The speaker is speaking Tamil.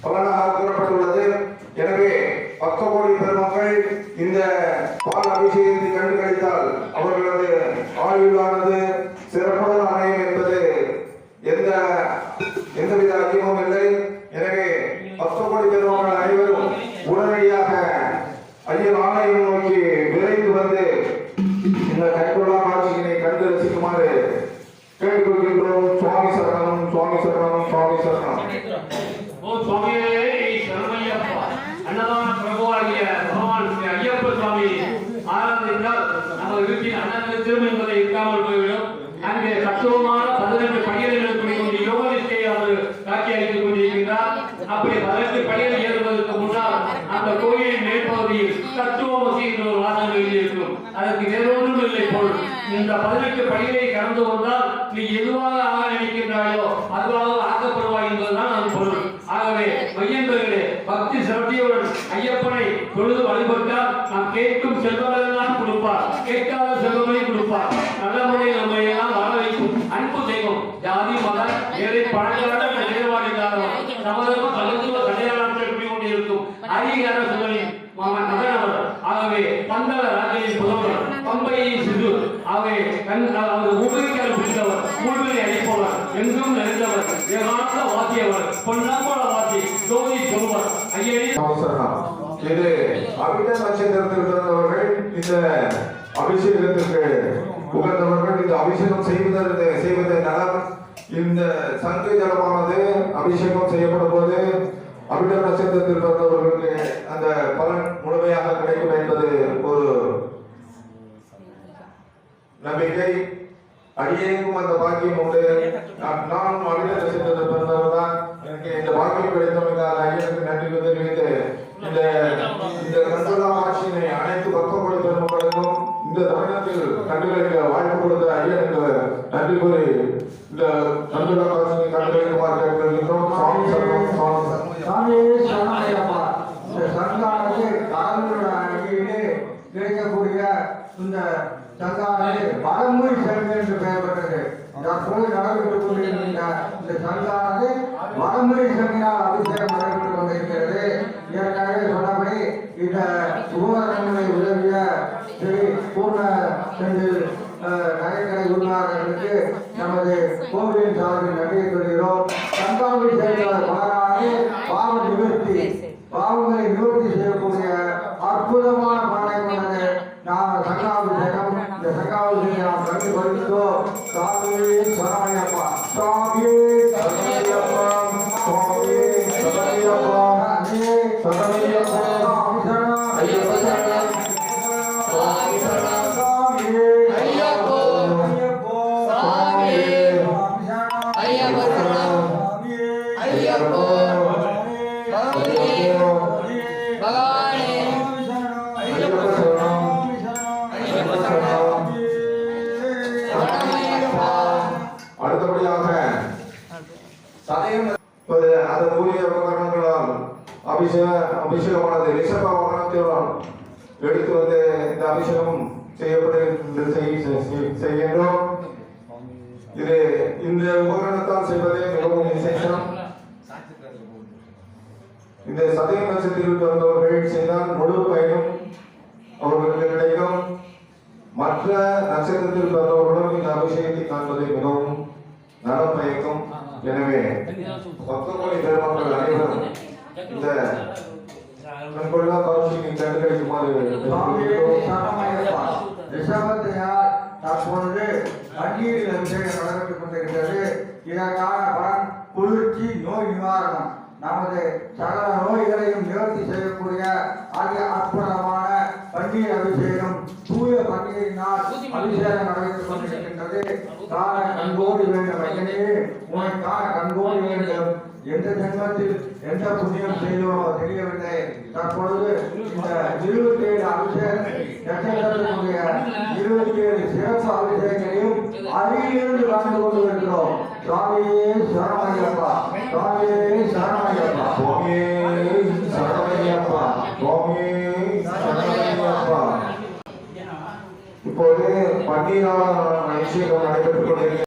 பலனாக கூறப்பட்டுள்ளது. எனவே 10 கோடி பெருமக்கள் இந்த பால் அபிஷேகத்தை கண்டு கழித்தால் அவர்களது ஆயுளானது சிறப்புடன் அமையும் என்பது எந்தவித ஐயமும் இல்லை. எனவே 10 கோடி பெருமக்கள் அனைவரும் உடனடியாக ஐயன் ஆலயம் நோக்கி விரைந்து வந்து இந்த கைகொள்ளா காட்சியினை கண்டு ரசிக்குமாறு கேட்டுக்கொள்கின்றோம். சுவாமி சரணம், சுவாமி சரணம், சுவாமி சரணம். ஓ சுவாமியே சரணமையப்பா. அன்னதான பிரபுவாகிய பகவான் ஸ்ரீ ஐயப்ப சுவாமி ஆராதனையால் நமது வீட்டில் அன்னதான திரும்ப என்பதை இருக்காமல் போய்விடும். அங்கே தத்துவமான 12 படிகளை கொண்டு யோக நிஷ்டையை அவர் காட்சி அளித்துக் கொண்டிருக்கிறார். அப்படி 18 படிகள் ஏறுவதற்கு முன்னால் அந்த கோயிலின் மேற்பகுதியில் தத்துவமசி என்ற ஒரு வாசகம் எழுதியிருக்கும். அதற்கு வேறொன்றும் இல்லை பொருள். இந்த 18 படிகளை கடந்து வந்தால் நீ எதுவாக ஆக நினைக்கின்றாயோ அதுவாக ஆக்கப்படுவாய் என்பதுதான் அது பொருள். ஆகவே மையன்பர்களே, பக்தி சிரத்தையுடன் ஐயப்பனை தொழுது வழிபட்டால் நாம் கேட்கும் செல்வங்களெல்லாம் கொடுப்பார், கேட்காத செல்வங்களை கொடுப்பார். நல்ல முறையில் நம்ம எல்லாம் வாழ வைக்கும் அன்பு தெய்வம். ஜாதி மத ஏழை பழங்கால நிலைப்பாடு இல்லாதவர் சமதர்ம கலந்துவ கடையாளத்தில் குடிக்கொண்டிருக்கும் அதிகார சுதனின் மகனவர். ஆகவே பந்தள ராஜையின் புதல்வர், பம்பையின் சிறு. ஆகவே அவர் உபயோகிக்கால் பிடித்தவர், ஊழ்வினை அளிப்பவர், எங்கும் நிறைந்தவர், ஏகாந்த வாத்தியவர், பொன்னம்பல வாத்தி, ஜோதி சொல்வர். ஐயனே இது அபிட நட்சத்திரத்தில் பிறந்தவர்கள் இந்த அபிஷேகத்திற்கு உகந்தவர்கள். இந்த அபிஷேகம் செய்வது நலம். இந்த சங்கு ஜலமானது அபிஷேகம் செய்யப்படும் போது அபிட நட்சத்திரத்தில் பிறந்தவர்களுக்கு அந்த பலன் முழுமையாக கிடைக்கும் என்பது ஒரு நம்பிக்கை. அடியேக்கும் அந்த பாக்கியம் உண்டு. நானும் அபிட நட்சத்திரத்தில் பிறந்தவர் தான். எனக்கு இந்த பாக்கியம் கிடைத்தமைக்காக ஐயனுக்கு நன்றி தெரிவித்து இந்த கண்கொள்ளா ஆட்சியினை அனைத்து 10 கோடி பெருமக்களுக்கும் இந்த தமிழகத்தில் கண்டுகளிக்க வாய்ப்பு கொடுத்த ஐயனுக்கு நன்றி கூறி இந்த கண்கொள்ளா ஆட்சியை கண்டுகளிக்குமாறு கேட்கின்றோம். சுவாமி சரணம், சுவாமி சரணம். இந்த சங்கானது கடவுளுடைய கிடைக்கக்கூடிய இந்த சங்கானது வடமொழி சங்கம் என்று பெயர் பெற்றது. தற்போது நடைபெற்றுக் கொண்டிருக்கின்ற இந்த சங்கானது வடமொழி சங்கினால் அபிஷேகம் நடைபெற்றுக் கொண்டிருக்கிறது. ஏற்கனவே சொன்னபடி இந்த உபகரணங்களை உதவிய ஸ்ரீ பூர்ண செந்தில் நகைக்கடை உரிமையாளர்களுக்கு நமது கோவிலின் சார்பில் நன்றியை சொல்கிறோம். சங்காபிஷேகத்தில் பலராக பாவ நிவர்த்தி, பாவங்களை நிவர்த்தி செய்யக்கூடிய அற்புதமான பலனை கொண்டது நாம் சங்காபிஷேகம். இந்த சங்காபிஷேகம் நாம் கண்டு படித்தோம். சுவாமியே சரணையப்பா, சுவாமியே சரணையப்பா, சுவாமியே சரணையப்பா, சரணையப்பா, ஐயப்ப சரணம், சுவாமி சரணம், சுவாமியே ஐயப்போ, சுவாமியே ஐயப்ப சரணம், ஐயப்போ, பகவானே ஐயப்ப சரணம், ஐயப்ப சரணம். அடுத்தபடியாக சதயம் அதற்குரிய உபகரணங்களால் அபிஷேகமானது ரிஷப வாகனத்தில் எடுத்து வந்து இந்த அபிஷேகம் செய்கின்றோம். இது இந்த உபகரணத்தால் செய்வதே மிகவும் விசேஷம். இந்த சதய நட்சத்திரத்தில் பிறந்தவர்கள் செய்தால் முழு பயனும் அவர்களுக்கு கிடைக்கும். மற்ற நட்சத்திரத்தில் பிறந்தவர்களும் இந்த அபிஷேகத்தை காண்பது மிகவும் நலம் பயக்கும். எனவே 10 கோடி பெருமக்கள் அனைவரும் இந்த கண்கொள்ளா காட்சியை கண்டுகளிக்குமாறு ரிஷபத்தையார் தற்பொழுது பன்னீர் அபிஷேகம் நடைபெற்றுக் கொண்டிருக்கிறது. இதற்கான பலன் குளிர்ச்சி, நோய் நிவாரணம், நமது சகல நோய்களையும் நிவர்த்தி செய்யக்கூடிய ஆகிய அற்புதமான பன்னீர் அபிஷேகம் தூய பன்னீரினால் அபிஷேகம் நடைபெற்றுக் கொண்டிருக்கின்றது. காண கண்கோடி வேண்டும் ஐயனே, உன்னை காண கண்கோடி வேண்டும். எந்த ஜென்மத்தில் எந்த புண்ணியம் செய்தோமோ தெரியவில்லை. தற்பொழுது இந்த 27 அபிஷேகம் 27 சிறப்பு அபிஷேகங்களையும் அருகிலிருந்து கலந்து கொண்டு வருகிறோம். சுவாமியே சரணமையப்பா, சுவாமியே சரணமையப்பா, சுவாமியே சரணமையப்பா, சுவாமியே சரணமையப்பா. இப்போது பன்னீரால் அபிஷேகம் நடைபெற்றுக் கொண்டிருக்கிறது.